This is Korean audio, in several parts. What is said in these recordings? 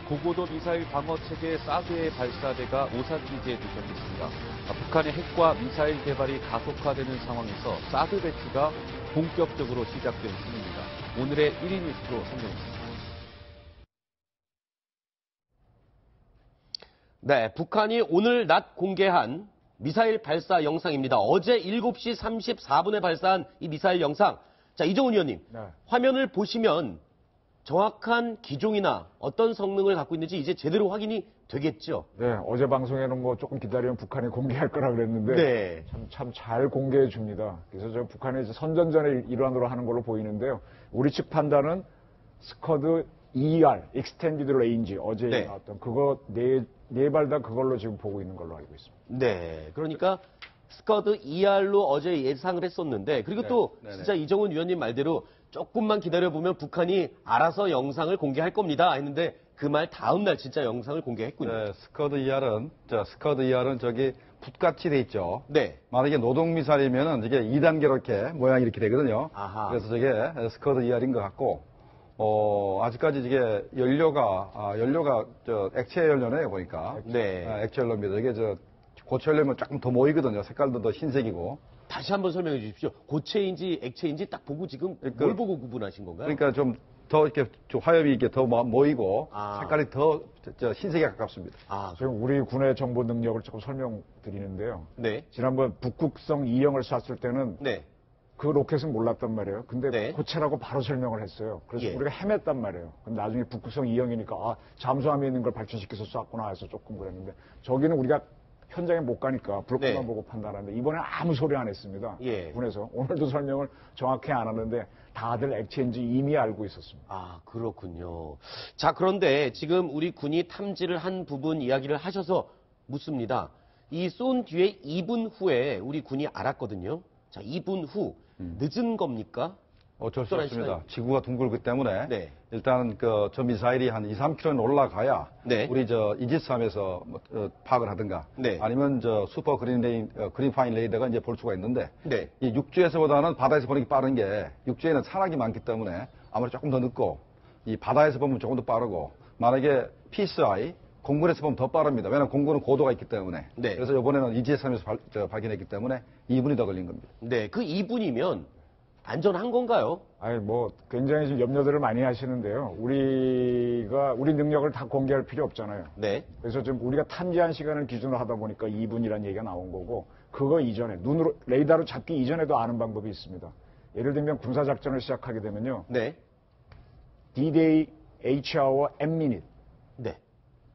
고고도 미사일 방어 체계 사드의 발사대가 오산 기지에 도착했습니다. 북한의 핵과 미사일 개발이 가속화되는 상황에서 사드 배치가 본격적으로 시작된 중입니다. 오늘의 1위 뉴스로 선정했습니다. 네, 북한이 오늘 낮 공개한 미사일 발사 영상입니다. 어제 7시 34분에 발사한 이 미사일 영상. 자, 이종훈 의원님, 네. 화면을 보시면 정확한 기종이나 어떤 성능을 갖고 있는지 이제 제대로 확인이 되겠죠? 네, 어제 방송에는 뭐 조금 기다리면 북한이 공개할 거라 그랬는데 네. 참 잘 공개해 줍니다. 그래서 저 북한의 이제 선전전의 일환으로 하는 걸로 보이는데요. 우리 측 판단은 스커드 ER, Extended Range, 어제 네. 나왔던 그거 네 발 다 그걸로 지금 보고 있는 걸로 알고 있습니다. 네, 그러니까 스커드 ER로 어제 예상을 했었는데, 그리고 또 진짜 이종훈 위원님 말대로 조금만 기다려보면 북한이 알아서 영상을 공개할 겁니다 했는데 그 말 다음 날 진짜 영상을 공개했군요. 네, 스커드 ER은 저기 붓같이 돼 있죠. 네. 만약에 노동미사일이면은 이게 2단계로 이렇게 모양이 이렇게 되거든요. 아하. 그래서 저게 스커드 ER인 것 같고, 아직까지 이게 연료가 저 액체 연료네요, 보니까. 네. 액체 연료입니다. 이게 고체 연료면 조금 더 모이거든요. 색깔도 더 흰색이고. 다시 한번 설명해 주십시오. 고체인지 액체인지 딱 보고 지금 뭘 보고 구분하신 건가요? 그러니까 좀 더 이렇게 좀 화염이 이렇게 더 모이고 색깔이 더 흰색에 가깝습니다. 지금 우리 군의 정보 능력을 조금 설명드리는데요. 네. 지난번 북극성 2형을 쐈을 때는 네. 그 로켓은 몰랐단 말이에요. 근데 네. 고체라고 바로 설명을 했어요. 그래서 예. 우리가 헤맸단 말이에요. 근데 나중에 북극성 2형이니까 잠수함에 있는 걸 발전시켜서 쐈구나 해서 조금 그랬는데 저기는 우리가 현장에 못 가니까 불꽃만 네. 보고 판단하는데 이번에 아무 소리 안 했습니다. 예. 군에서 오늘도 설명을 정확히 안 하는데 다들 액체인지 이미 알고 있었습니다. 그렇군요. 자, 그런데 지금 우리 군이 탐지를 한 부분 이야기를 하셔서 묻습니다. 이 쏜 뒤에 2분 후에 우리 군이 알았거든요. 자, 2분 후 늦은 겁니까? 어쩔 수 특별한 없습니다. 시간이- 지구가 둥글기 때문에 네. 일단 저 미사일이 한 2, 3km는 올라가야 네. 우리 이지스함에서 파악을 하든가 네. 아니면 슈퍼 그린 파인 레이더가 이제 볼 수가 있는데 네. 이 육지에서보다는 바다에서 보는 게 빠른 게 육지에는 산악이 많기 때문에 아무래도 조금 더 늦고 이 바다에서 보면 조금 더 빠르고 만약에 PSI 공군에서 보면 더 빠릅니다. 왜냐하면 공군은 고도가 있기 때문에. 네. 그래서 이번에는 이지스함에서 발견했기 때문에 2분이 더 걸린 겁니다. 네, 그 2분이면 안전한 건가요? 굉장히 지금 염려들을 많이 하시는데요. 우리 능력을 다 공개할 필요 없잖아요. 네. 그래서 지금 우리가 탐지한 시간을 기준으로 하다 보니까 2분이라는 얘기가 나온 거고, 그거 이전에, 눈으로, 레이더로 잡기 이전에도 아는 방법이 있습니다. 예를 들면 군사작전을 시작하게 되면요. 네. D-Day, H-Hour, M-Minute. 네.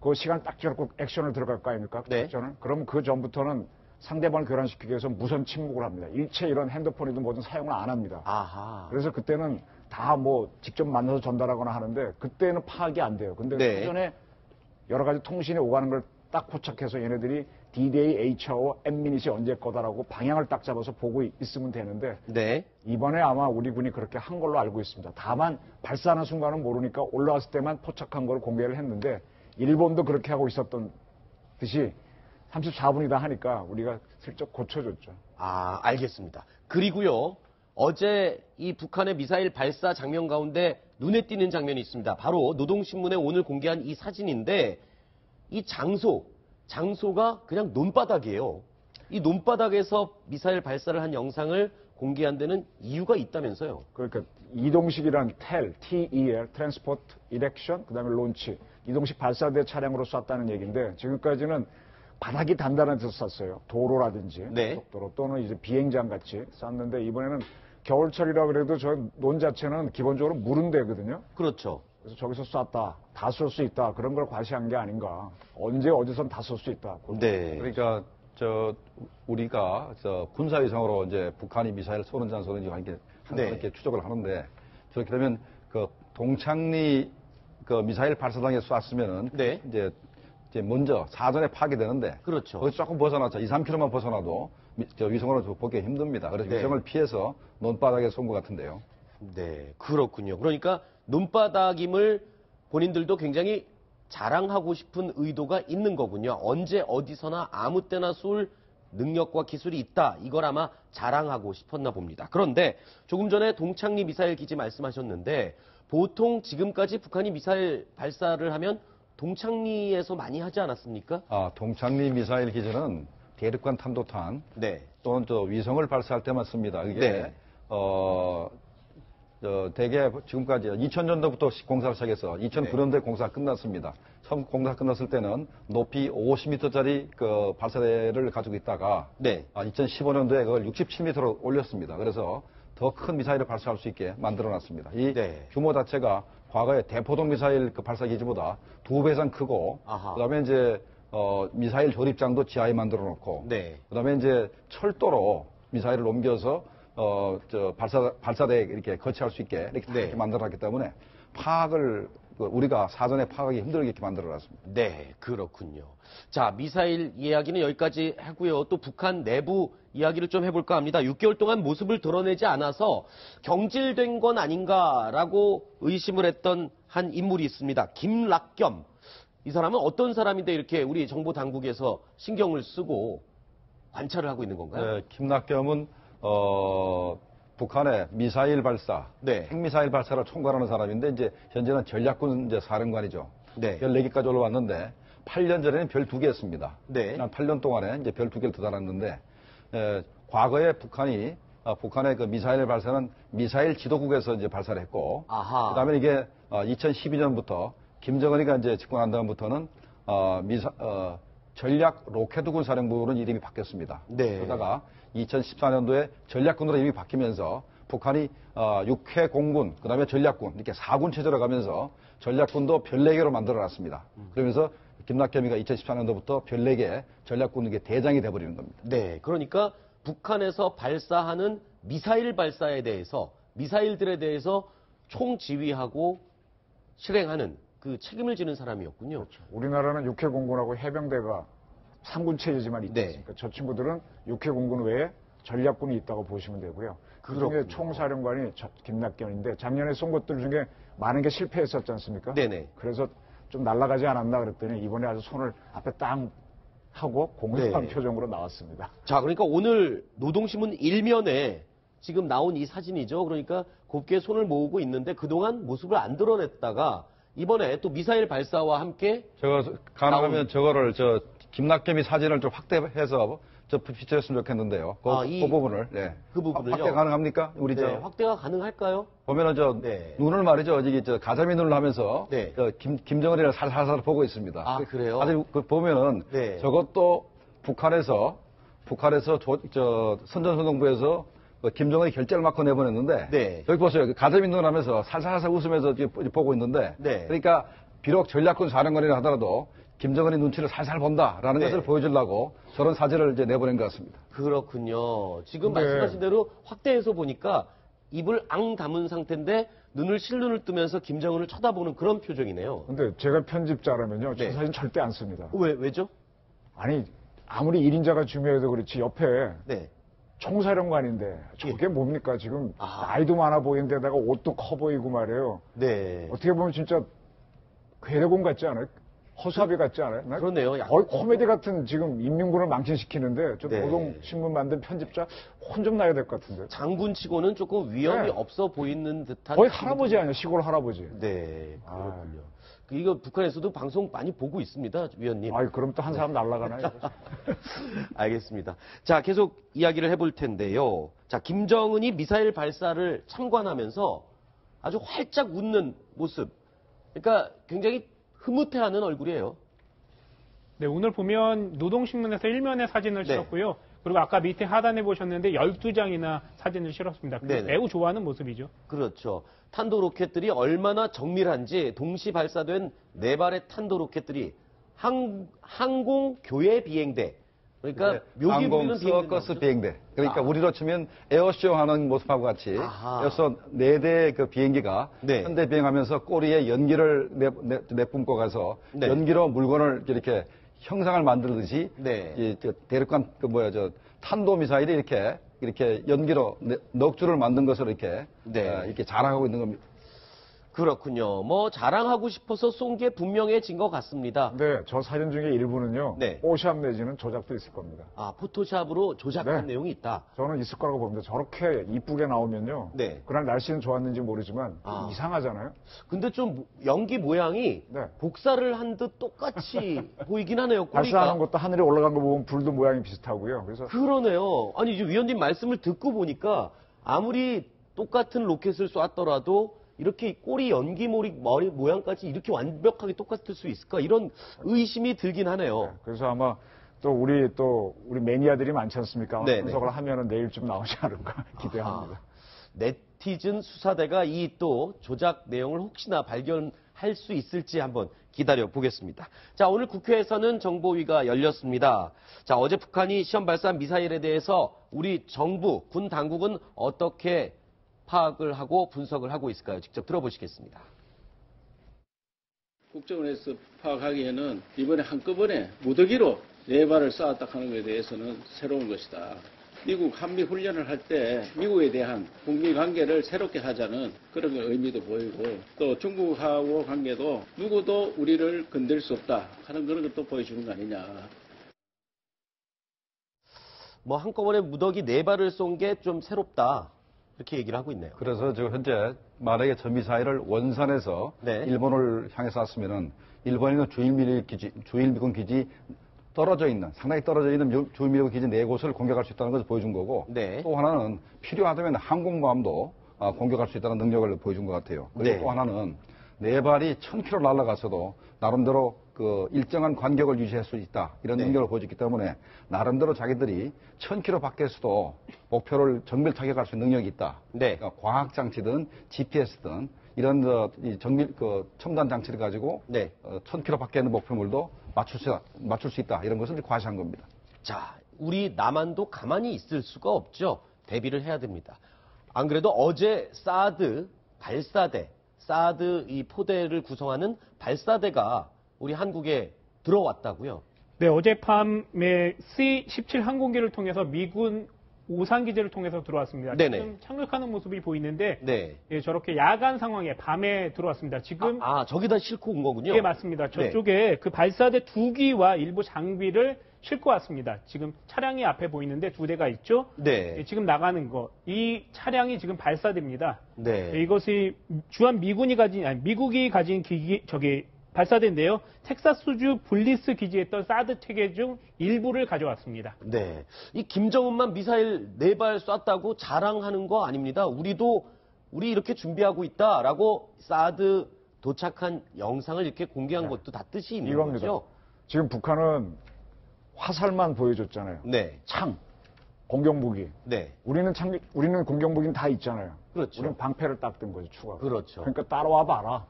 그 시간 딱 잡고 액션을 들어갈 거 아닙니까? 네. 작전을? 그럼 그 전부터는 상대방을 교란시키기 위해서 무선 침묵을 합니다. 일체 이런 핸드폰이든 뭐든 사용을 안 합니다. 아하. 그래서 그때는 다 직접 만나서 전달하거나 하는데 그때는 파악이 안 돼요. 근데 네. 사전에 여러 가지 통신이 오가는 걸 딱 포착해서 얘네들이 D-Day, H-Hour, M-Minute이 언제 거다라고 방향을 딱 잡아서 보고 있으면 되는데 네. 이번에 아마 우리 군이 그렇게 한 걸로 알고 있습니다. 다만 발사하는 순간은 모르니까 올라왔을 때만 포착한 걸 공개를 했는데 일본도 그렇게 하고 있었던 듯이 34분이다 하니까 우리가 슬쩍 고쳐줬죠. 알겠습니다. 그리고요, 어제 이 북한의 미사일 발사 장면 가운데 눈에 띄는 장면이 있습니다. 바로 노동신문에 오늘 공개한 이 사진인데, 이 장소가 그냥 논바닥이에요. 이 논바닥에서 미사일 발사를 한 영상을 공개한 데는 이유가 있다면서요. 그러니까 이동식이란 TEL, 트랜스포트 이렉션, 그다음에 론치, 이동식 발사대 차량으로 쐈다는 얘기인데 지금까지는 바닥이 단단한 데서 쐈어요. 도로라든지 네. 고속도로 또는 이제 비행장 같이 쐈는데 이번에는 겨울철이라 그래도 저 논 자체는 기본적으로 물은 데거든요. 그렇죠. 그래서 저기서 쐈다, 다 쏠 수 있다 그런 걸 과시한 게 아닌가. 언제 어디선 다 쏠 수 있다. 네. 그러니까 우리가 군사위성으로 이제 북한이 미사일을 쏘는지 안 쏘는지 항상 네. 이렇게 추적을 하는데 저렇게 되면 동창리 미사일 발사장에 쐈으면은 네. 이제 먼저 사전에 파괴되는데 그렇죠. 거기 조금 벗어나서 2, 3km만 벗어나도 위성으로 보기 힘듭니다. 그래서 네. 위성을 피해서 논바닥에 쏜 것 같은데요. 네, 그렇군요. 그러니까 논바닥임을 본인들도 굉장히 자랑하고 싶은 의도가 있는 거군요. 언제 어디서나 아무 때나 쏠 능력과 기술이 있다. 이걸 아마 자랑하고 싶었나 봅니다. 그런데 조금 전에 동창리 미사일 기지 말씀하셨는데 보통 지금까지 북한이 미사일 발사를 하면 동창리에서 많이 하지 않았습니까? 동창리 미사일 기지는 대륙간 탄도탄 네. 또는 위성을 발사할 때만 씁니다. 이게 네. 대개 지금까지 2000년도부터 공사를 시작해서 2009년도에 공사가 끝났습니다. 처음 공사가 끝났을 때는 높이 50m짜리 그 발사대를 가지고 있다가 네. 2015년도에 그걸 67m로 올렸습니다. 그래서 더 큰 미사일을 발사할 수 있게 만들어놨습니다. 이 네. 규모 자체가 과거의 대포동 미사일 그 발사 기지보다 2배 이상 크고, 아하. 그다음에 이제 미사일 조립장도 지하에 만들어놓고, 네. 그다음에 이제 철도로 미사일을 옮겨서 발사대에 이렇게 거치할 수 있게 이렇게, 네. 이렇게 만들어놨기 때문에 파악을 우리가 사전에 파악하기 힘들게 이렇게 만들어놨습니다. 네, 그렇군요. 자, 미사일 이야기는 여기까지 하고요. 또 북한 내부 이야기를 좀 해볼까 합니다. 6개월 동안 모습을 드러내지 않아서 경질된 건 아닌가라고 의심을 했던 한 인물이 있습니다. 김락겸. 이 사람은 어떤 사람인데 이렇게 우리 정보 당국에서 신경을 쓰고 관찰을 하고 있는 건가요? 네, 김낙겸은 북한의 미사일 발사, 네. 핵미사일 발사를 총괄하는 사람인데 이제 현재는 전략군 이제 사령관이죠. 네. 14기까지 올라왔는데 8년 전에는 별 2개 했습니다. 네. 지난 8년 동안에 이제 별 2개를 더 달았는데 과거에 북한의 그 미사일 발사는 미사일 지도국에서 이제 발사를 했고, 아하. 그다음에 이게 2012년부터 김정은이가 이제 집권한 다음부터는 전략 로켓군 사령부로는 이름이 바뀌었습니다. 네. 그러다가 2014년도에 전략군으로 이름이 바뀌면서 북한이 6회 공군, 그다음에 전략군 이렇게 4군 체제로 가면서 전략군도 별 4개로 만들어놨습니다. 그러면서 김낙겸이가 2014년도부터 별 4개 전략군 이게 대장이 돼버리는 겁니다. 네, 그러니까 북한에서 발사하는 미사일 발사에 대해서, 미사일들에 대해서 총지휘하고 실행하는 그 책임을 지는 사람이었군요. 그렇죠. 우리나라는 육해 공군하고 해병대가 3군 체제지만 있지 네. 않습니까? 저 친구들은 육해 공군 외에 전략군이 있다고 보시면 되고요. 그중에 그렇군요. 총사령관이 김낙겸인데 작년에 쏜 것들 중에 많은 게 실패했었지 않습니까? 네네. 그래서 좀 날아가지 않았나 그랬더니 이번에 아주 손을 앞에 땅 하고 공손한 네. 표정으로 나왔습니다. 자, 그러니까 오늘 노동신문 일면에 지금 나온 이 사진이죠. 그러니까 곱게 손을 모으고 있는데 그동안 모습을 안 드러냈다가 이번에 또 미사일 발사와 함께 가능하면 저거를 김낙겸이 사진을 좀 확대해서 비춰줬으면 좋겠는데요. 그 부분을. 네. 그 부분을요? 확대 가능합니까? 우리 네, 확대가 가능할까요? 보면은 네. 눈을 말이죠. 가자미 눈을 하면서 네. 김정은이를 살살살 보고 있습니다. 아, 그래요? 사실 보면은 네. 저것도 북한에서 선전소동부에서 김정은이 결재를 맞고 내보냈는데 네. 여기 보세요. 가자미 눈을 하면서 살살살 웃으면서 보고 있는데 네. 그러니까 비록 전략군 사령관이라 하더라도 김정은이 눈치를 살살 본다라는 네. 것을 보여주려고 저런 사진을 이제 내보낸 것 같습니다. 그렇군요. 지금 네. 말씀하신 대로 확대해서 보니까 입을 앙 다문 상태인데 눈을 실눈을 뜨면서 김정은을 쳐다보는 그런 표정이네요. 근데 제가 편집자라면요. 네. 저 사진 절대 안 씁니다. 왜죠? 아니 아무리 1인자가 중요해도 그렇지 옆에 네. 총사령관인데 저게 뭡니까 지금 아. 나이도 많아 보이는데다가 옷도 커 보이고 말이에요. 네. 어떻게 보면 진짜 괴뢰공 같지 않아요? 허수아비 같지 않아요? 나 그러네요. 거의 코미디 같은 지금 인민군을 망신시키는데 저 네. 노동신문 만든 편집자 혼 좀 나야 될 것 같은데. 장군치고는 조금 위험이 네. 없어 보이는 듯한. 거의 할아버지 아니야 시골 할아버지. 네, 그렇군요. 이거 북한에서도 방송 많이 보고 있습니다, 위원님. 아이 그럼 또 한 사람 날라가나요? 알겠습니다. 자, 계속 이야기를 해볼 텐데요. 자, 김정은이 미사일 발사를 참관하면서 아주 활짝 웃는 모습. 그러니까 굉장히 흐뭇해하는 얼굴이에요. 네, 오늘 보면 노동신문에서 일면의 사진을 네. 실었고요. 그리고 아까 밑에 하단에 보셨는데 12장이나 사진을 실었습니다. 네네. 매우 좋아하는 모습이죠. 그렇죠. 탄도 로켓들이 얼마나 정밀한지 동시 발사된 4발의 탄도 로켓들이 항공 교외 비행대. 그러니까 묘기 항공 부리는 서커스 비행대. 그러니까 아. 우리로 치면 에어쇼 하는 모습하고 같이 아하. 여기서 4대의 그 비행기가 네. 현대 비행하면서 꼬리에 연기를 내뿜고 가서 네. 연기로 물건을 이렇게 형상을 만들듯이 네. 이 대륙간 탄도 미사일이 이렇게 연기로 넋줄을 만든 것으로 이렇게 네. 이렇게 자랑하고 있는 겁니다. 그렇군요. 뭐 자랑하고 싶어서 쏜 게 분명해진 것 같습니다. 근데 저 사진 중에 일부는요. 네. 뽀샵 내지는 조작도 있을 겁니다. 아, 포토샵으로 조작한 네. 내용이 있다. 저는 있을 거라고 봅니다. 저렇게 이쁘게 나오면요. 네. 그날 날씨는 좋았는지 모르지만 아. 이상하잖아요. 근데 좀 연기 모양이 네. 복사를 한 듯 똑같이 보이긴 하네요. 발사하는 꼬리가. 것도 하늘에 올라간 거 보면 불도 모양이 비슷하고요. 그래서 그러네요. 아니, 이제 위원님 말씀을 듣고 보니까 아무리 똑같은 로켓을 쏘았더라도 이렇게 꼬리 연기 머리 모양까지 이렇게 완벽하게 똑같을 수 있을까? 이런 의심이 들긴 하네요. 그래서 아마 또 우리 매니아들이 많지 않습니까? 네, 분석을 하면은 내일쯤 나오지 않을까 기대합니다. 네티즌 수사대가 이 또 조작 내용을 혹시나 발견할 수 있을지 한번 기다려 보겠습니다. 자, 오늘 국회에서는 정보위가 열렸습니다. 자, 어제 북한이 시험 발사한 미사일에 대해서 우리 정부, 군 당국은 어떻게 파악을 하고 분석을 하고 있을까요? 직접 들어보시겠습니다. 국정원에서 파악하기에는 이번에 한꺼번에 무더기로 4발을 쌓았다 하는 것에 대해서는 새로운 것이다. 미국 한미 훈련을 할 때 미국에 대한 북미 관계를 새롭게 하자는 그런 의미도 보이고 또 중국하고 관계도 누구도 우리를 건들 수 없다 하는 그런 것도 보여주는 거 아니냐. 뭐 한꺼번에 무더기 4발을 쏜 게 좀 새롭다. 이렇게 얘기를 하고 있네요. 그래서 지금 현재 만약에 저 미사일을 원산에서 네. 일본을 향해 쐈으면은 일본에 있는 주일미군 기지 떨어져 있는 상당히 떨어져 있는 주일미군 기지 4곳을 공격할 수 있다는 것을 보여준 거고 네. 또 하나는 필요하다면 항공모함도 공격할 수 있다는 능력을 보여준 것 같아요. 그리고 네. 또 하나는 4발이 1000km 날아가서도 나름대로 그 일정한 간격을 유지할 수 있다. 이런 네. 능력을 보여줬기 때문에 나름대로 자기들이 1000km 밖에서도 목표를 정밀 타격할 수 있는 능력이 있다. 네. 그러니까 과학 장치든 GPS든 이런 이 정밀 첨단 장치를 가지고 네. 1000km 밖에 있는 목표물도 맞출 수 있다. 이런 것을 과시한 겁니다. 자, 우리 남한도 가만히 있을 수가 없죠. 대비를 해야 됩니다. 안 그래도 어제 사드 발사대, 사드 이 포대를 구성하는 발사대가 우리 한국에 들어왔다고요. 네, 어젯밤에 C-17 항공기를 통해서 미군 오산 기지를 통해서 들어왔습니다. 네네. 지금 착륙하는 모습이 보이는데 네. 예, 저렇게 야간 상황에 밤에 들어왔습니다. 지금 저기다 싣고 온 거군요. 예, 맞습니다. 저쪽에 그 발사대 2기와 일부 장비를 싣고 왔습니다. 지금 차량이 앞에 보이는데 2대가 있죠. 네. 예, 지금 나가는 거. 이 차량이 지금 발사대입니다. 네. 예, 이것이 주한 미국이 가진 발사대인데요. 텍사스주 블리스 기지에 있던 사드 체계 중 일부를 가져왔습니다. 네. 이 김정은만 미사일 4발 쐈다고 자랑하는 거 아닙니다. 우리 이렇게 준비하고 있다라고 사드 도착한 영상을 이렇게 공개한 것도 다 뜻이 있는 이겁니다. 거죠. 지금 북한은 화살만 보여줬잖아요. 네. 창, 공격무기. 네. 우리는 공격무기는 다 있잖아요. 그렇죠. 우리는 방패를 딱 든 거죠, 추가. 그렇죠. 그러니까 따라와 봐라.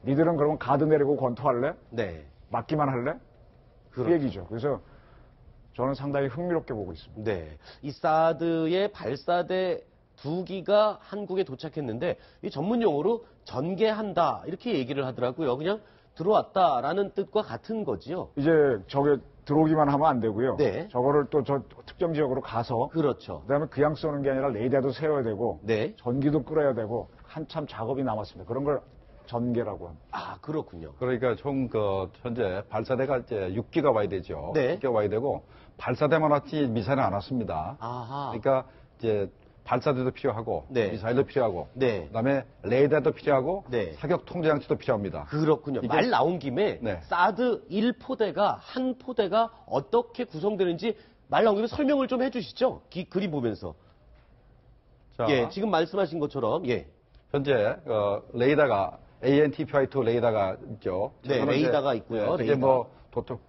니들은 그러면 가드 내리고 권투할래? 네. 맞기만 할래? 그 그렇죠. 얘기죠. 그래서 저는 상당히 흥미롭게 보고 있습니다. 네. 이 사드의 발사대 2기가 한국에 도착했는데 이 전문 용어로 전개한다 이렇게 얘기를 하더라고요. 그냥 들어왔다라는 뜻과 같은 거지요. 이제 저게 들어오기만 하면 안 되고요. 네. 저거를 또 저 특정 지역으로 가서 그렇죠. 그다음에 그냥 쏘는 게 아니라 레이더도 세워야 되고 네. 전기도 끌어야 되고 한참 작업이 남았습니다. 그런 걸 전개라고 합니다. 아, 그렇군요. 그러니까 총 현재 발사대가 이제 6기가 와야 되죠. 네. 6기가 와야 되고 발사대만 왔지 미사일은 안 왔습니다. 아하. 그러니까 이제 발사대도 필요하고 네. 미사일도 필요하고 네. 그다음에 레이더도 필요하고 네. 사격 통제 장치도 필요합니다. 그렇군요. 이게- 말 나온 김에 네. 사드 1포대가 한 포대가 어떻게 구성되는지 말 나온 김에 설명을 좀 해주시죠. 그림 보면서. 자, 예, 지금 말씀하신 것처럼 예. 현재 레이더가 ANTPY2 레이더가 있죠. 네, 저거는 레이더가 있고요. 이제 레이더. 뭐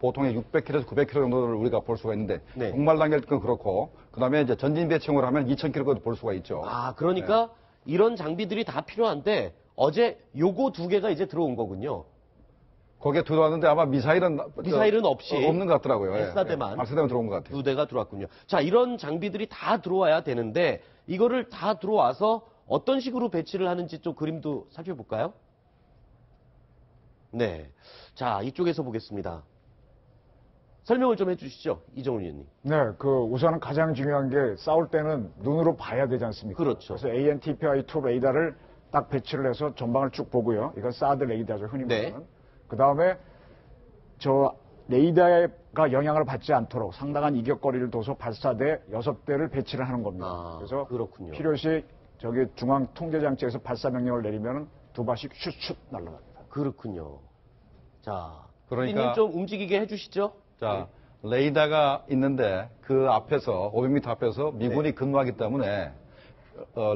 보통의 600km에서 900km 정도를 우리가 볼 수가 있는데 네. 정말 단계일 건 그렇고 그다음에 이제 전진 배치용으로 하면 2000km까지 볼 수가 있죠. 아, 그러니까 이런 장비들이 다 필요한데 어제 요거 2개가 이제 들어온 거군요. 거기에 들어왔는데 아마 미사일은 없이 없는 것 같더라고요. 발사대만. 발사대만 들어온 것 같아요. 2대가 들어왔군요. 자, 이런 장비들이 다 들어와야 되는데 이거를 다 들어와서 어떤 식으로 배치를 하는지 좀 그림도 살펴볼까요? 네. 자, 이쪽에서 보겠습니다. 설명을 좀 해주시죠, 이정훈 의원님. 네, 우선은 가장 중요한 게 싸울 때는 눈으로 봐야 되지 않습니까? 그렇죠. 그래서 ANTPY2 레이더를 딱 배치를 해서 전방을 쭉 보고요. 이건 사드 레이더죠, 흔히 네. 말하는. 그 다음에 저 레이더가 영향을 받지 않도록 상당한 이격거리를 둬서 발사대 6대를 배치를 하는 겁니다. 아, 그래서 그렇군요. 필요시 저기 중앙 통제장치에서 발사 명령을 내리면 2발씩 슛슛 날아갑니다. 그렇군요. 자, 그러니까- PD님 좀 움직이게 해주시죠. 자, 레이더가 있는데 그 앞에서 500m 앞에서 미군이 근무하기 때문에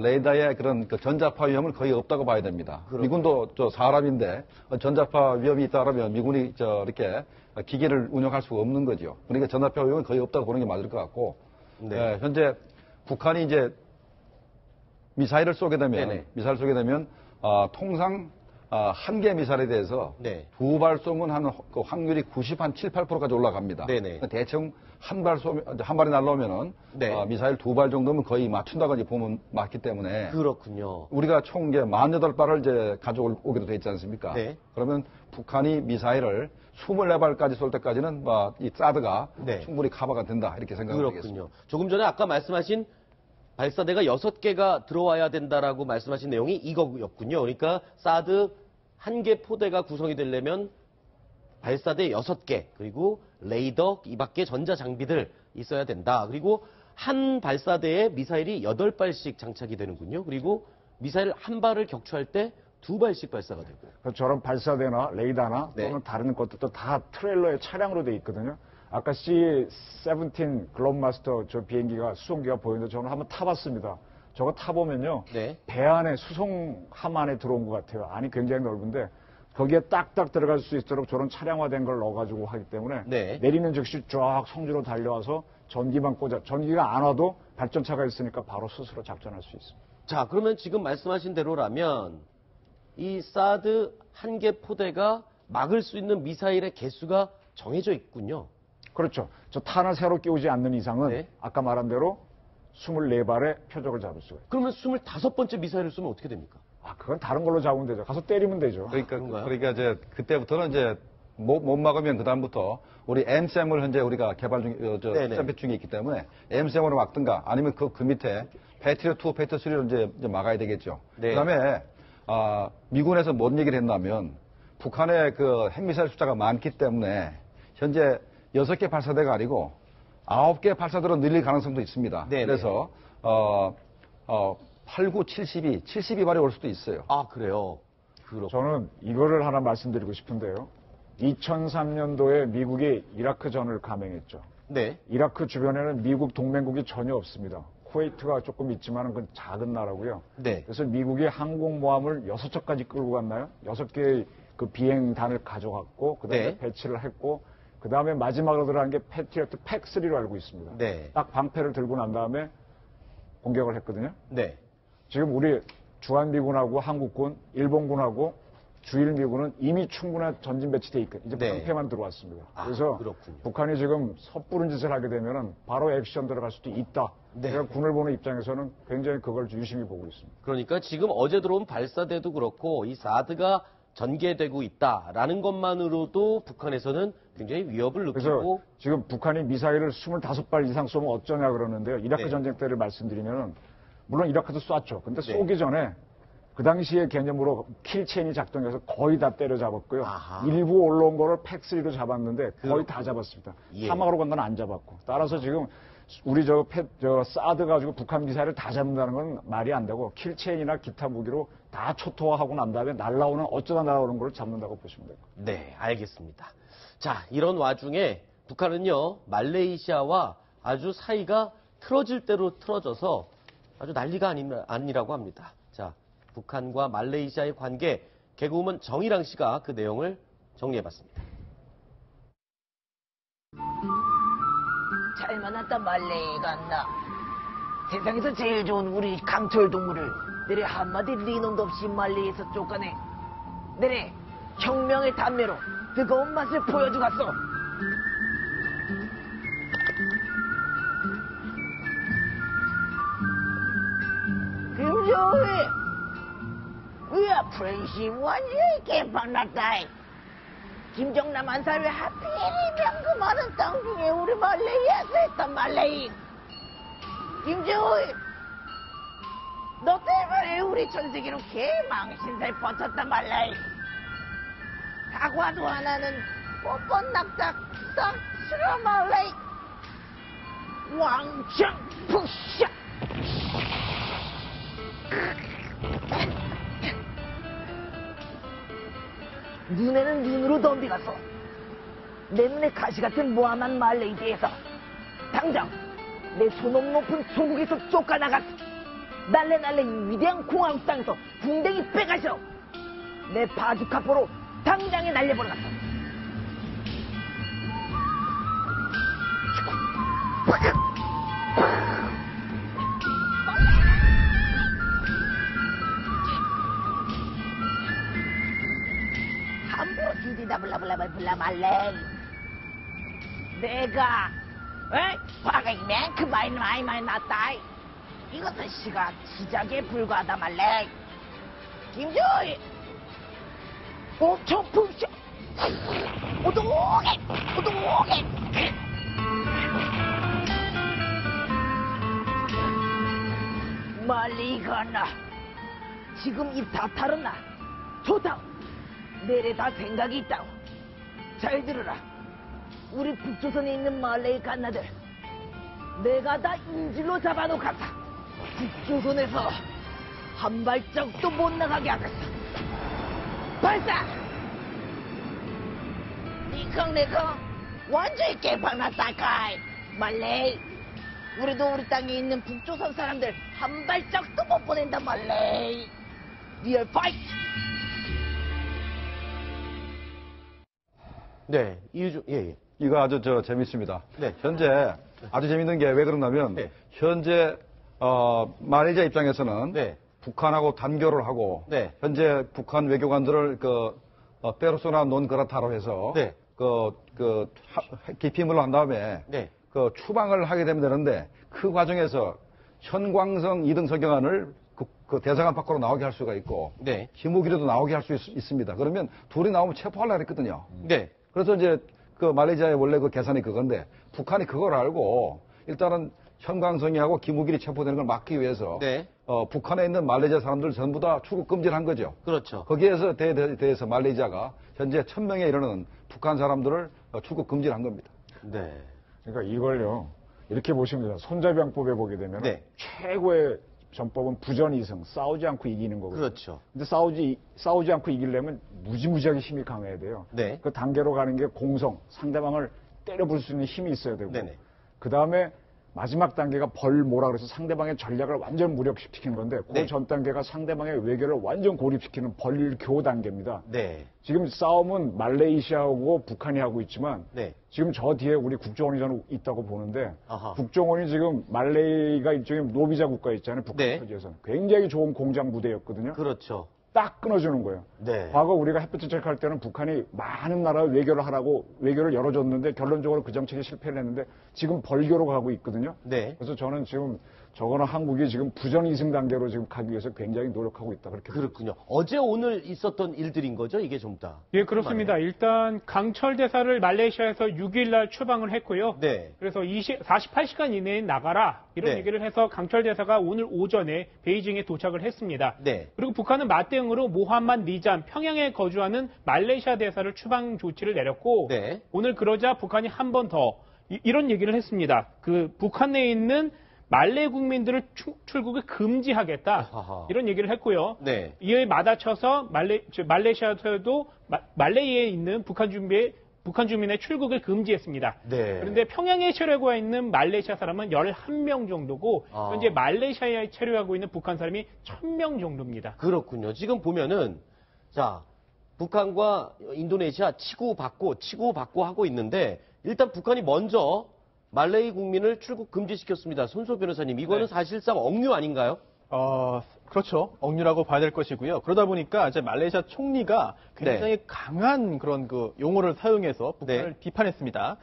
레이더의 그런 그 전자파 위험은 거의 없다고 봐야 됩니다. 미군도 저 사람인데 전자파 위험이 있다라면 미군이 이렇게 기계를 운영할 수가 없는 거죠. 그러니까 전자파 위험은 거의 없다고 보는 게 맞을 것 같고 네. 현재 북한이 이제 미사일을 쏘게 되면 네네. 통상 한 개 미사일에 대해서 네. 2발 쏘면 그 확률이 7, 8%까지 올라갑니다. 네네. 대충 한 발이 날라오면은 네. 미사일 2발 정도면 거의 맞춘다고 이제 보면 맞기 때문에 그렇군요. 우리가 총 이제 18발을 이제 가져오기로 돼 있지 않습니까? 네. 그러면 북한이 미사일을 24발까지 쏠 때까지는 이 사드가 네. 충분히 커버가 된다 이렇게 생각을 하겠습니다. 그렇군요. 조금 전에 아까 말씀하신 발사대가 6개가 들어와야 된다라고 말씀하신 내용이 이거였군요. 그러니까 사드 한 개 포대가 구성이 되려면 발사대 6개, 그리고 레이더 이 밖에 전자 장비들 있어야 된다. 그리고 한 발사대에 미사일이 8발씩 장착이 되는군요. 그리고 미사일 한 발을 격추할 때 2발씩 발사가 되고. 저런 발사대나 레이더나 네. 또는 다른 것들도 다 트레일러의 차량으로 돼 있거든요. 아까 C-17 글로브마스터 저 비행기가 수송기가 보이는데 저는 한번 타봤습니다. 저거 타보면요. 네. 배 안에 수송함 안에 들어온 것 같아요. 안이 굉장히 넓은데 거기에 딱딱 들어갈 수 있도록 저런 차량화된 걸 넣어가지고 하기 때문에 네. 내리는 즉시 쫙 성주로 달려와서 전기만 꽂아 전기가 안 와도 발전차가 있으니까 바로 스스로 작전할 수 있습니다. 자, 그러면 지금 말씀하신 대로라면 이 사드 한 개 포대가 막을 수 있는 미사일의 개수가 정해져 있군요. 그렇죠. 저 탄을 새로 끼우지 않는 이상은 네. 아까 말한 대로 24발의 표적을 잡을 수가 있어요. 그러면 25번째 미사일을 쏘면 어떻게 됩니까? 그건 다른 걸로 잡으면 되죠. 가서 때리면 되죠. 그러니까 이제 그때부터는 이제 못 막으면 그다음부터 우리 M샘을 현재 우리가 개발 네네. 샘플 중에 있기 때문에 M샘으로 막든가 아니면 그 밑에 패트리어 2, 패트리어 3로 이제 막아야 되겠죠. 네. 그다음에 미군에서 뭔 얘기를 했냐면 북한의 그 핵미사일 숫자가 많기 때문에 현재 6개 발사대가 아니고 9개 발사대로 늘릴 가능성도 있습니다. 네네. 그래서 8, 9, 72발이 올 수도 있어요. 아, 그래요? 그렇군요. 저는 이거를 하나 말씀드리고 싶은데요. 2003년도에 미국이 이라크전을 감행했죠. 네. 이라크 주변에는 미국 동맹국이 전혀 없습니다. 쿠웨이트가 조금 있지만 그건 작은 나라고요. 네. 그래서 미국이 항공모함을 6척까지 끌고 갔나요? 6개의 그 비행단을 가져갔고 그다음에 네. 배치를 했고 그다음에 마지막으로 들어간 게 패트리어트 팩3로 알고 있습니다. 네. 딱 방패를 들고 난 다음에 공격을 했거든요. 네. 지금 우리 주한미군하고 한국군, 일본군하고 주일미군은 이미 충분한 전진 배치돼 있거든요. 이제 네. 방패만 들어왔습니다. 아, 그래서 그렇군요. 북한이 지금 섣부른 짓을 하게 되면 바로 액션 들어갈 수도 있다. 네. 제가 군을 보는 입장에서는 굉장히 그걸 유심히 보고 있습니다. 그러니까 지금 어제 들어온 발사대도 그렇고 이 사드가 전개되고 있다라는 것만으로도 북한에서는 굉장히 위협을 그래서 느끼고 지금 북한이 미사일을 25발 이상 쏘면 어쩌냐 그러는데요. 이라크 네. 전쟁 때를 말씀드리면 물론 이라크도 쐈죠. 근데 네. 쏘기 전에 그 당시의 개념으로 킬체인이 작동해서 거의 다 때려잡았고요. 아하. 일부 올라온 거를 팩3로 잡았는데 거의 다 잡았습니다. 예. 사막으로 간 건 안 잡았고. 따라서 지금 우리 저 사드 가지고 북한 미사일을 다 잡는다는 건 말이 안 되고 킬체인이나 기타 무기로 다 초토화하고 난 다음에 날라오는 어쩌다 날아오는 걸 잡는다고 보시면 돼요. 네, 알겠습니다. 자, 이런 와중에 북한은요, 말레이시아와 아주 사이가 틀어질 대로 틀어져서 아주 난리가 아니라고 합니다. 자, 북한과 말레이시아의 관계, 개그우먼 정일랑 씨가 그 내용을 정리해봤습니다. 잘 만났다 말레이가 나 세상에서 제일 좋은 우리 강철 동물을 내래 한마디 리놈도 없이 말레이에서 쫓아내 내래 혁명의 담배로 뜨거운 맛을 보여주갔어. 김정희 우야 프렌시 완전히 만났다. 김정남 한살 왜 하필이면 그 많은 땅 중에 우리 말레이에서 했단 말레이. 김정희 너 때문에 우리 전 세계로 개망신살 뻗쳤단 말라. 사과도 하나는 뻔뻔 낙작 싹 싫어 말라. 왕창 푸샤. 눈에는 눈으로 덤비가서 내 눈에 가시 같은 모함한 말레이에 대해서 당장 내 소놈 높은 조국에서 쫓겨나가서 날래날래 이 위대한 공화국 땅에서 궁뎅이 빼가시러 내 바주카포로 당장에 날려버려갔어. 함부로 뒤지다 블라블라블라 말래. 내가 화가 이만큼 많이 났다. 이것은 시작에 불과하다 말래. 김조이 엄청 푹셔 오동해 멀리 가나 지금 입 다 탈었나. 좋다. 내래 다 생각이 있다고. 잘 들으라. 우리 북조선에 있는 말레이 갓나들 내가 다 인질로 잡아놓겠다. 북조선에서 한 발짝도 못 나가게 하겠어. 발사! 니컹 완전히 개판났다까이. 말레이 우리도 우리 땅에 있는 북조선 사람들 한 발짝도 못 보낸다 말레이. 리얼 파이트! 네, 이유주, 예. 이거 아주 재밌습니다. 네. 현재 아주 재밌는 게 왜 그러냐면 네. 현재 말레이시아 입장에서는 네. 북한하고 단교를 하고 네. 현재 북한 외교관들을 페르소나 논 그라타로 해서 네. 기피물로 한 다음에 네. 추방을 하게 되면 되는데 그 과정에서 현광성 2등 서경환을 그 대사관 밖으로 나오게 할 수가 있고 네. 김우기로도 나오게 할 수 있습니다. 그러면 둘이 나오면 체포하려고 했거든요. 네. 그래서 이제 말레이시아의 원래 계산이 그건데 북한이 그걸 알고 일단은 현광성이하고 김우길이 체포되는 걸 막기 위해서 네. 북한에 있는 말레이시아 사람들 전부 다 출국 금지를 한 거죠. 그렇죠. 거기에서 대해서 말레이시아가 현재 1000명에 이르는 북한 사람들을 출국 금지를 한 겁니다. 네. 그러니까 이걸요 이렇게 보시면 돼요. 손자병법에 보게 되면 네. 최고의 전법은 부전이승, 싸우지 않고 이기는 거거든요. 그렇죠. 근데 싸우지 않고 이기려면 무지무지하게 힘이 강해야 돼요. 네. 그 단계로 가는 게 공성, 상대방을 때려 부술 수 있는 힘이 있어야 되고. 네네. 그 다음에 마지막 단계가 벌모라 그래서 상대방의 전략을 완전 무력시키는 건데 그 네. 전 단계가 상대방의 외교를 완전 고립시키는 벌교 단계입니다. 네. 지금 싸움은 말레이시아하고 북한이 하고 있지만 네. 지금 저 뒤에 우리 국정원이 저는 있다고 보는데 아하. 국정원이 지금 말레이가 일종의 노비자 국가 있잖아요. 북한 네. 토지에서는 굉장히 좋은 공장 부대였거든요. 그렇죠. 딱 끊어주는 거예요. 네. 과거 우리가 햇볕 정책할 때는 북한이 많은 나라에 외교를 하라고 외교를 열어줬는데 결론적으로 그 정책이 실패를 했는데 지금 벌교로 가고 있거든요. 네. 그래서 저는 지금 저거는 한국이 지금 부전 이승 단계로 지금 가기 위해서 굉장히 노력하고 있다 그렇게 그렇군요. 어제 오늘 있었던 일들인 거죠, 이게 좀 다. 예, 그렇습니다. 일단 강철 대사를 말레이시아에서 6일 날 추방을 했고요. 네. 그래서 48시간 이내에 나가라 이런 네. 얘기를 해서 강철 대사가 오늘 오전에 베이징에 도착을 했습니다. 네. 그리고 북한은 맞대응으로 모함만 리잔 평양에 거주하는 말레이시아 대사를 추방 조치를 내렸고 네. 오늘 그러자 북한이 한 번 더 이런 얘기를 했습니다. 그 북한 내에 있는 말레이 국민들을 출국을 금지하겠다 아하. 이런 얘기를 했고요. 네. 이에 맞아쳐서 말레이시아에서도 말레이에 있는 북한 주민의 출국을 금지했습니다. 네. 그런데 평양에 체류하고 있는 말레이시아 사람은 11명 정도고 아. 현재 말레이시아에 체류하고 있는 북한 사람이 1000명 정도입니다. 그렇군요. 지금 보면은 자 북한과 인도네시아 치고받고 하고 있는데 일단 북한이 먼저 말레이 국민을 출국 금지시켰습니다. 손소 변호사님, 이거는 네. 사실상 억류 아닌가요? 그렇죠. 억류라고 봐야 될 것이고요. 그러다 보니까 이제 말레이시아 총리가 굉장히 강한 그런 그 용어를 사용해서 북한을 네. 비판했습니다.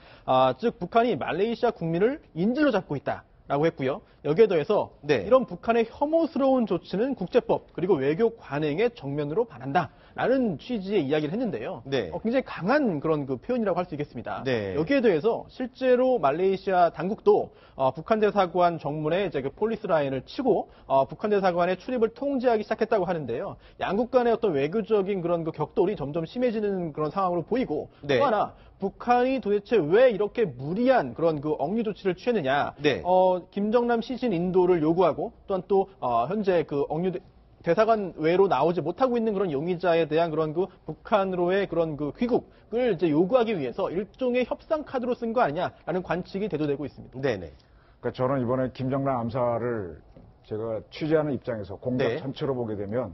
즉 북한이 말레이시아 국민을 인질로 잡고 있다. 라고 했고요. 여기에 더해서 네. 이런 북한의 혐오스러운 조치는 국제법 그리고 외교 관행에 정면으로 반한다라는 취지의 이야기를 했는데요. 네. 굉장히 강한 그런 그 표현이라고 할 수 있겠습니다. 네. 여기에 대해서 실제로 말레이시아 당국도 북한 대사관 정문에 이제 그 폴리스 라인을 치고 북한 대사관의 출입을 통제하기 시작했다고 하는데요. 양국 간의 어떤 외교적인 그런 그 격돌이 점점 심해지는 그런 상황으로 보이고 네. 또 하나 북한이 도대체 왜 이렇게 무리한 그런 그 억류 조치를 취했느냐? 네. 김정남 시신 인도를 요구하고 또한 또 현재 그 억류 대사관 외로 나오지 못하고 있는 그런 용의자에 대한 그런 그 북한으로의 그런 그 귀국을 이제 요구하기 위해서 일종의 협상 카드로 쓴 거 아니냐라는 관측이 대두되고 있습니다. 네네. 그러니까 저는 이번에 김정남 암살을 제가 취재하는 입장에서 공작 네. 전체로 보게 되면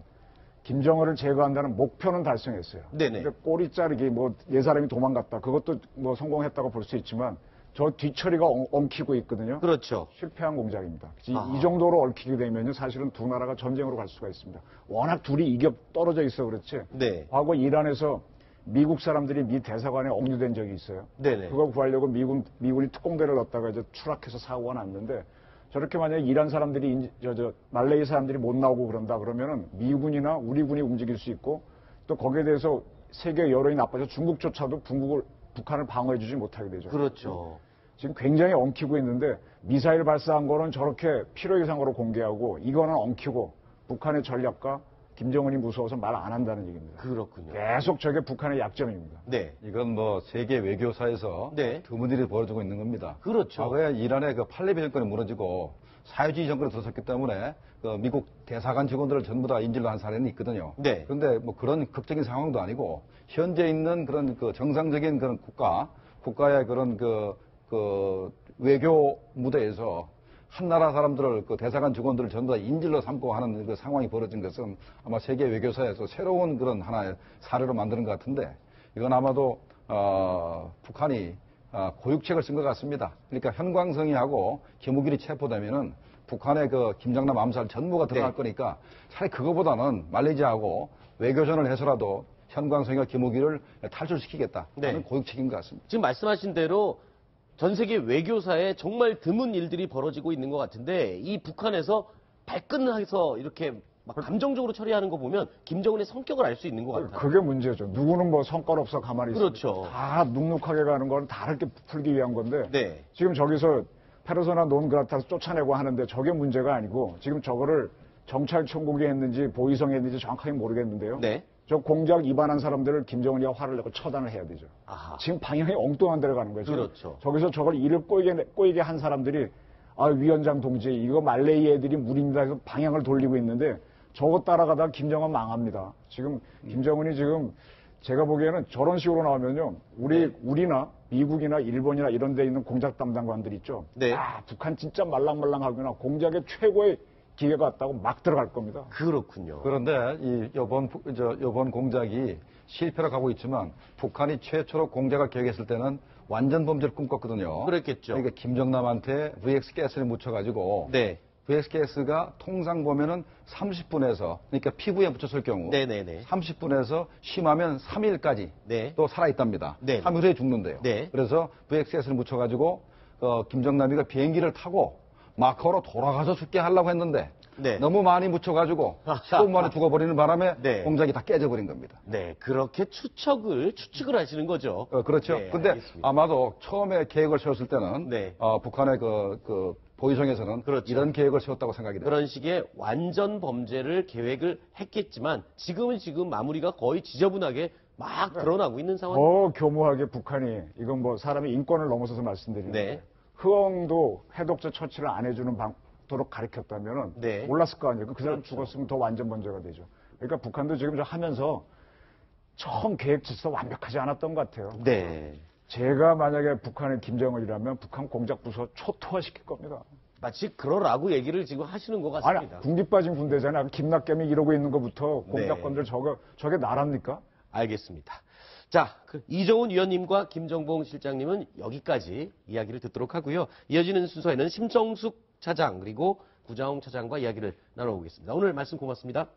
김정은을 제거한다는 목표는 달성했어요. 네네. 그러니까 꼬리 자르기, 뭐, 네 사람이 도망갔다. 그것도 뭐 성공했다고 볼 수 있지만, 저 뒤처리가 엉키고 있거든요. 그렇죠. 실패한 공작입니다. 아하. 이 정도로 얽히게 되면요, 사실은 두 나라가 전쟁으로 갈 수가 있습니다. 워낙 둘이 이격 떨어져 있어 그렇지. 네. 과거 이란에서 미국 사람들이 미 대사관에 억류된 적이 있어요. 네네. 그거 구하려고 미군이 특공대를 넣었다가 이제 추락해서 사고가 났는데, 저렇게 만약에 이란 사람들이, 말레이 사람들이 못 나오고 그런다 그러면은 미군이나 우리 군이 움직일 수 있고 또 거기에 대해서 세계 여론이 나빠져 중국조차도 북한을 방어해주지 못하게 되죠. 그렇죠. 지금 굉장히 엉키고 있는데 미사일 발사한 거는 저렇게 필요 이상으로 공개하고 이거는 엉키고 북한의 전략과 김정은이 무서워서 말 안 한다는 얘기입니다. 그렇군요. 계속 저게 북한의 약점입니다. 네. 이건 뭐 세계 외교사에서 네. 드문 일이 벌어지고 있는 겁니다. 그렇죠. 과거에 이란의 그 팔레비 정권이 무너지고 사회주의 정권이 들어섰기 때문에 그 미국 대사관 직원들을 전부 다 인질로 한 사례는 있거든요. 네. 그런데 뭐 그런 극적인 상황도 아니고 현재 있는 그런 그 정상적인 그런 국가의 그런 그 외교 무대에서 한 나라 사람들을 그 대사관 직원들을 전부 다 인질로 삼고 하는 그 상황이 벌어진 것은 아마 세계 외교사에서 새로운 그런 하나의 사례로 만드는 것 같은데 이건 아마도 북한이 고육책을 쓴 것 같습니다. 그러니까 현광성이하고 김우길이 체포되면은 북한의 그 김정남 암살 전부가 드러날 네. 거니까 차라리 그거보다는 말레이시아하고 외교전을 해서라도 현광성이와 김우길을 탈출시키겠다. 하는 네. 고육책인 것 같습니다. 지금 말씀하신 대로 전 세계 외교사에 정말 드문 일들이 벌어지고 있는 것 같은데 이 북한에서 발끈해서 이렇게 막 감정적으로 처리하는 거 보면 김정은의 성격을 알 수 있는 것 같아요. 그게 문제죠. 누구는 뭐 성과로 없어 가만히 있어. 그렇죠. 다 눅눅하게 가는 건 다르게 풀기 위한 건데 네. 지금 저기서 페르소나 논그라타서 쫓아내고 하는데 저게 문제가 아니고 지금 저거를 정찰총국이 했는지 보위성이 했는지 정확하게 모르겠는데요. 네. 저 공작 위반한 사람들을 김정은이가 화를 내고 처단을 해야 되죠. 아하. 지금 방향이 엉뚱한 데로 가는 거예요. 지금 그렇죠. 저기서 저걸 일을 꼬이게 한 사람들이 위원장 동지 이거 말레이 애들이 무리입니다 해서 방향을 돌리고 있는데 저거 따라가다 김정은 망합니다. 지금 김정은이 지금 제가 보기에는 저런 식으로 나오면요. 우리나 미국이나 일본이나 이런 데 있는 공작 담당관들 있죠. 네. 북한 진짜 말랑말랑하구나. 공작의 최고의 기회가 왔다고 막 들어갈 겁니다. 그렇군요. 그런데 이번 공작이 실패로 가고 있지만 북한이 최초로 공작을 계획했을 때는 완전 범죄를 꿈꿨거든요. 그랬겠죠. 그러니까 김정남한테 VX 가스를 묻혀가지고 네. VX 가스가 통상 보면은 30분에서 그러니까 피부에 묻혔을 경우 네네네. 30분에서 심하면 3일까지 네. 또 살아있답니다. 네. 3일 후에 죽는데요. 네. 그래서 VX 가스를 묻혀가지고 김정남이가 비행기를 타고 마카오로 돌아가서 죽게 하려고 했는데 네. 너무 많이 묻혀가지고 15분 만에 죽어버리는 바람에 네. 공작이 다 깨져버린 겁니다. 네, 그렇게 추측을 하시는 거죠. 그렇죠. 네, 근데 알겠습니다. 아마도 처음에 계획을 세웠을 때는 네. 북한의 그 보위성에서는 그렇죠. 이런 계획을 세웠다고 생각이 돼요. 그런 식의 완전 범죄를 계획을 했겠지만 지금 마무리가 거의 지저분하게 막 드러나고 있는 상황. 더 교묘하게 북한이 이건 뭐 사람의 인권을 넘어서서 말씀드리는데 네. 흐엉도 해독제 처치를 안 해주는 방도록 가르쳤다면 네. 몰랐을 거 아니에요. 그 사람 그렇죠. 죽었으면 더 완전 범죄가 되죠. 그러니까 북한도 지금 저 하면서 처음 계획 질서 완벽하지 않았던 것 같아요. 네. 제가 만약에 북한의 김정은이라면 북한 공작부서 초토화시킬 겁니다. 마치 그러라고 얘기를 지금 하시는 것 아니, 같습니다. 군기 빠진 군대잖아요. 김낙겸이 이러고 있는 것부터 공작범들 저게 나랍니까? 알겠습니다. 자, 이정훈 위원님과 김정봉 실장님은 여기까지 이야기를 듣도록 하고요. 이어지는 순서에는 심정숙 차장 그리고 구자홍 차장과 이야기를 나눠보겠습니다. 오늘 말씀 고맙습니다.